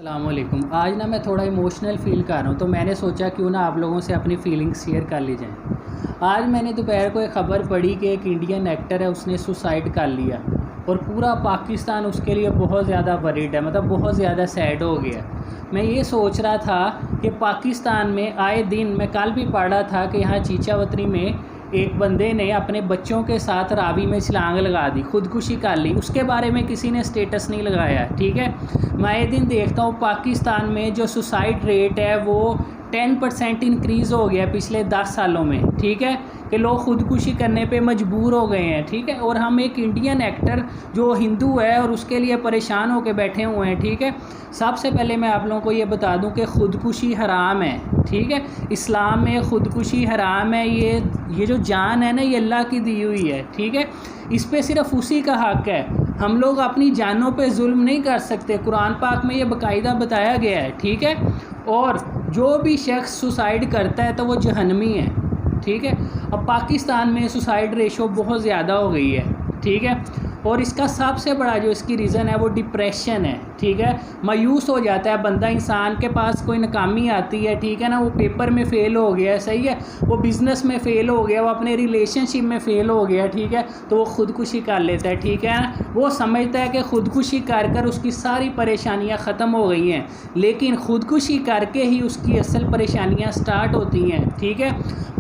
السلام علیکم۔ آج میں تھوڑا ایموشنل فیل کر رہا ہوں، تو میں نے سوچا کیوں نہ آپ لوگوں سے اپنی فیلنگس شیئر کر لی جائیں۔ آج میں نے دوپہر کو ایک خبر پڑھی کہ ایک انڈین ایکٹر ہے، اس نے سوسائڈ کر لیا اور پورا پاکستان اس کے لیے بہت زیادہ وریڈ ہے، مطلب بہت زیادہ سیڈ ہو گیا۔ میں یہ سوچ رہا تھا کہ پاکستان میں آئے دن، میں کل بھی پڑھ رہا تھا کہ یہاں چیچا وطنی میں ایک بندے نے اپنے بچوں کے ساتھ راوی میں چھلانگ لگا دی، خودکشی کر لی، اس کے بارے میں کسی نے سٹیٹس نہیں لگایا، ٹھیک ہے۔ میں یہ دن دیکھتا ہوں پاکستان میں جو سوسائڈ ریٹ ہے وہ 10% انکریز ہو گیا پچھلے 10 سالوں میں، ٹھیک ہے، کہ لوگ خودکشی کرنے پہ مجبور ہو گئے ہیں، ٹھیک ہے۔ اور ہم ایک انڈین ایکٹر جو ہندو ہے اور اس کے لیے پریشان ہو کے بیٹھے ہوئے ہیں، ٹھیک ہے۔ سب سے پہلے میں آپ لوگوں کو یہ بتا دوں کہ خودکشی حرام ہے، ٹھیک ہے۔ اسلام میں خودکشی حرام ہے، یہ جو جان ہے نا، یہ اللہ کی دی ہوئی ہے، ٹھیک ہے۔ اس پہ صرف اسی کا حق ہے، ہم لوگ اپنی جانوں پہ ظلم نہیں کر سکتے، قرآن پاک میں یہ باقاعدہ بتایا گیا ہے، ٹھیک ہے۔ اور جو بھی شخص سوسائڈ کرتا ہے تو وہ جہنمی ہے، ٹھیک ہے۔ اب پاکستان میں سوسائڈ ریشو بہت زیادہ ہو گئی ہے، ٹھیک ہے۔ اور اس کا سب سے بڑا جو اس کی ریزن ہے وہ ڈپریشن ہے، ٹھیک ہے۔ مایوس ہو جاتا ہے بندہ، انسان کے پاس کوئی ناکامی آتی ہے، ٹھیک ہے نا، وہ پیپر میں فیل ہو گیا ہے، صحیح ہے، وہ بزنس میں فیل ہو گیا، وہ اپنے ریلیشن شپ میں فیل ہو گیا، ٹھیک ہے، تو وہ خودکشی کر لیتا ہے، ٹھیک ہے نا۔ وہ سمجھتا ہے کہ خودکشی کر کر اس کی ساری پریشانیاں ختم ہو گئی ہیں، لیکن خودکشی کر کے ہی اس کی اصل پریشانیاں سٹارٹ ہوتی ہیں، ٹھیک ہے۔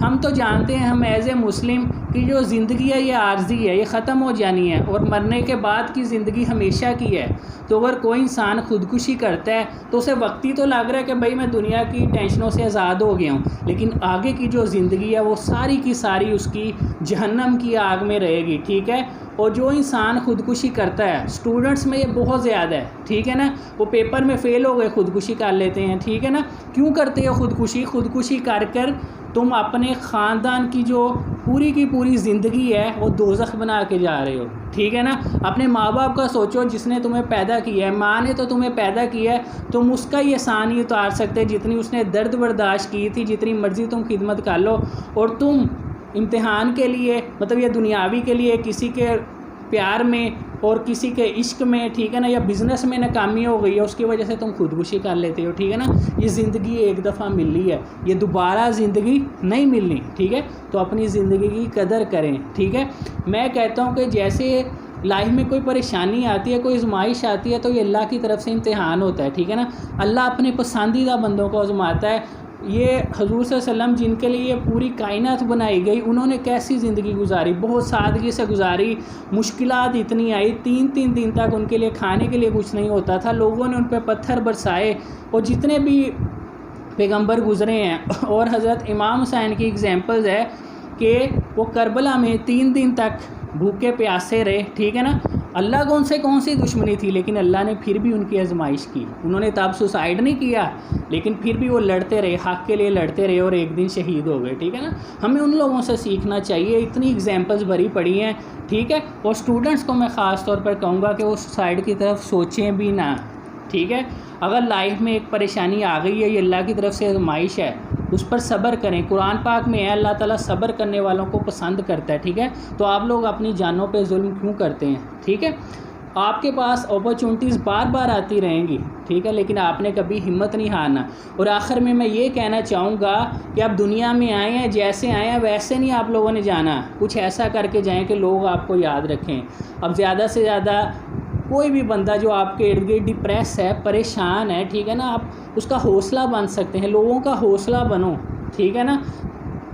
ہم تو جانتے ہیں، ہم ایز اے مسلم کہ جو زندگی ہے یہ عارضی ہے، یہ ختم ہو جانی ہے، اور مرنے کے بعد کی زندگی ہمیشہ کی ہے۔ تو اگر کوئی انسان خودکشی کرتا ہے تو اسے وقتی تو لگ رہا ہے کہ بھائی میں دنیا کی ٹینشنوں سے آزاد ہو گیا ہوں، لیکن آگے کی جو زندگی ہے وہ ساری کی ساری اس کی جہنم کی آگ میں رہے گی، ٹھیک ہے۔ اور جو انسان خودکشی کرتا ہے، اسٹوڈنٹس میں یہ بہت زیادہ ہے، ٹھیک ہے نا، وہ پیپر میں فیل ہو گئے خودکشی کر لیتے ہیں، ٹھیک ہے نا۔ کیوں کرتے ہو خودکشی کر کر تم اپنے خاندان کی جو پوری کی پوری زندگی ہے وہ دوزخ بنا کے جا رہے ہو، ٹھیک ہے نا۔ اپنے ماں باپ کا سوچو، جس نے تمہیں پیدا کیا ہے، ماں نے تو تمہیں پیدا کیا ہے، تم اس کا یہ احسان نہیں اتار سکتے جتنی اس نے درد برداشت کی تھی، جتنی مرضی تم خدمت کر لو، اور تم امتحان کے لیے، مطلب یہ دنیاوی کے لیے کسی کے پیار میں اور کسی کے عشق میں، ٹھیک ہے نا، یا بزنس میں ناکامی ہو گئی ہے، اس کی وجہ سے تم خودکشی کر لیتے ہو، ٹھیک ہے نا۔ یہ زندگی ایک دفعہ ملی ہے، یہ دوبارہ زندگی نہیں ملنی، ٹھیک ہے۔ تو اپنی زندگی کی قدر کریں، ٹھیک ہے۔ میں کہتا ہوں کہ جیسے لائف میں کوئی پریشانی آتی ہے، کوئی آزمائش آتی ہے، تو یہ اللہ کی طرف سے امتحان ہوتا ہے، ٹھیک ہے نا۔ اللہ اپنے پسندیدہ بندوں کو آزماتا ہے۔ یہ حضور صلی اللہ علیہ وسلم جن کے لیے پوری کائنات بنائی گئی، انہوں نے کیسی زندگی گزاری، بہت سادگی سے گزاری، مشکلات اتنی آئی، 3 دن تک ان کے لیے کھانے کے لیے کچھ نہیں ہوتا تھا، لوگوں نے ان پہ پتھر برسائے، اور جتنے بھی پیغمبر گزرے ہیں، اور حضرت امام حسین کی اگزامپلز ہے کہ وہ کربلا میں 3 دن تک بھوکے پیاسے رہے، ٹھیک ہے نا۔ اللہ کو ان سے کون سی دشمنی تھی، لیکن اللہ نے پھر بھی ان کی آزمائش کی، انہوں نے تب سوسائڈ نہیں کیا، لیکن پھر بھی وہ لڑتے رہے، حق کے لیے لڑتے رہے، اور ایک دن شہید ہو گئے، ٹھیک ہے نا۔ ہمیں ان لوگوں سے سیکھنا چاہیے، اتنی اگزامپلز بھری پڑی ہیں، ٹھیک ہے۔ اور اسٹوڈنٹس کو میں خاص طور پر کہوں گا کہ وہ سوسائڈ کی طرف سوچیں بھی نہ، ٹھیک ہے۔ اگر لائف میں ایک پریشانی آ گئی ہے، یہ اللہ کی طرف سے آزمائش ہے، اس پر صبر کریں، قرآن پاک میں ہے اللہ تعالیٰ صبر کرنے والوں کو پسند کرتا ہے، ٹھیک ہے۔ تو آپ لوگ اپنی جانوں پہ ظلم کیوں کرتے ہیں، ٹھیک ہے۔ آپ کے پاس اپرچونٹیز بار بار آتی رہیں گی، ٹھیک ہے، لیکن آپ نے کبھی ہمت نہیں ہارنا۔ اور آخر میں یہ کہنا چاہوں گا کہ آپ دنیا میں آئے ہیں، جیسے آئے ہیں ویسے نہیں آپ لوگوں نے جانا، کچھ ایسا کر کے جائیں کہ لوگ آپ کو یاد رکھیں۔ اب زیادہ سے زیادہ کوئی بھی بندہ جو آپ کے ارد گرد ڈپریس ہے، پریشان ہے، ٹھیک ہے نا، آپ اس کا حوصلہ بن سکتے ہیں، لوگوں کا حوصلہ بنو، ٹھیک ہے نا۔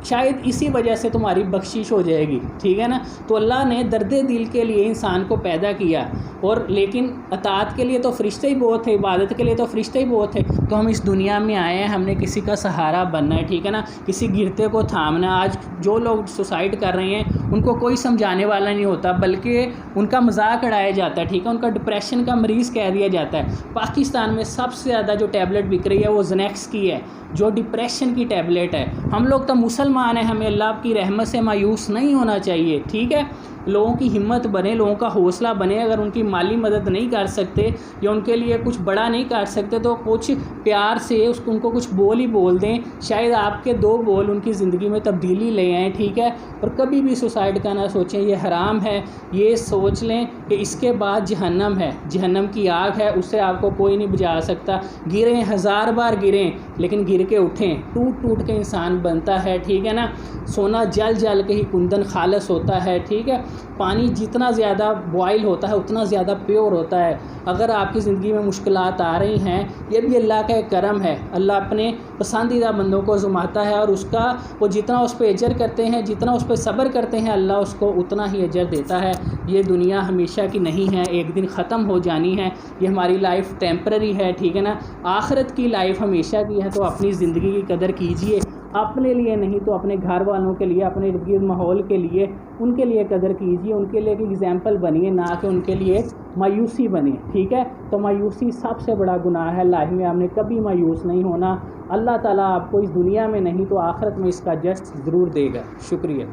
شاید اسی وجہ سے تمہاری بخشش ہو جائے گی، ٹھیک ہے نا۔ تو اللہ نے درد دل کے لیے انسان کو پیدا کیا، اور لیکن اطاعت کے لیے تو فرشتے ہی بہت تھے، عبادت کے لیے تو فرشتے ہی بہت تھے۔ تو ہم اس دنیا میں آئے ہیں، ہم نے کسی کا سہارا بننا ہے، ٹھیک ہے نا، کسی گرتے کو تھامنا ہے۔ آج جو لوگ سوسائڈ کر رہے ہیں ان کو کوئی سمجھانے والا نہیں ہوتا، بلکہ ان کا مذاق اڑایا جاتا ہے، ٹھیک ہے، ان کا ڈپریشن کا مریض کہہ دیا جاتا ہے۔ پاکستان میں سب سے زیادہ جو ٹیبلٹ بک رہی ہے وہ زنیکس کی ہے، جو ڈپریشن کی ٹیبلٹ ہے۔ ہم لوگ تو مسلمان ہیں، ہمیں اللہ کی رحمت سے مایوس نہیں ہونا چاہیے، ٹھیک ہے۔ لوگوں کی ہمت بنے، لوگوں کا حوصلہ بنے. اگر ان کی مالی مدد نہیں کر سکتے یا ان کے لیے کچھ بڑا نہیں کر سکتے تو کچھ پیار سے ان کو کچھ بول ہی بول دیں. شاید آپ کے 2 بول ان کی زندگی میں تبدیلی لے آئیں. ٹھیک ہے. اور کبھی بھی سوسائڈ کا نہ سوچیں، یہ حرام ہے. یہ سوچ لیں کہ اس کے بعد جہنم ہے، جہنم کی آگ ہے، اس سے آپ کو کوئی نہیں بچا سکتا. گریں 1000 بار گریں لیکن گر کے اٹھیں. ٹوٹ ٹوٹ کے انسان بنتا ہے. ٹھیک ہے نا. سونا جل جل کے ہی کندن خالص ہوتا ہے. ٹھیک ہے. پانی جتنا زیادہ بوائل ہوتا ہے اتنا زیادہ پیور ہوتا ہے. اگر آپ کی زندگی میں مشکلات آ رہی ہیں، یہ بھی اللہ کا ایک کرم ہے. اللہ اپنے پسندیدہ بندوں کو آزماتا ہے اور وہ جتنا اس پہ اجر کرتے ہیں، جتنا اس پہ صبر کرتے ہیں، اللہ اس کو اتنا ہی اجر دیتا ہے. یہ دنیا ہمیشہ کی نہیں ہے، ایک دن ختم ہو جانی ہے. یہ ہماری لائف ٹیمپرری ہے. ٹھیک ہے نا. آخرت کی لائف ہمیشہ کی ہے. تو اپنی زندگی کی قدر کیجئے، اپنے لیے نہیں تو اپنے گھر والوں کے لیے، اپنے ارد گرد ماحول کے لیے، ان کے لیے قدر کیجئے. ان کے لیے ایک ایگزامپل بنیے، نہ کہ ان کے لیے مایوسی بنے. ٹھیک ہے. تو مایوسی سب سے بڑا گناہ ہے. لائف میں آپ نے کبھی مایوس نہیں ہونا. اللہ تعالیٰ آپ کو اس دنیا میں نہیں تو آخرت میں اس کا جسٹ ضرور دے گا. شکریہ.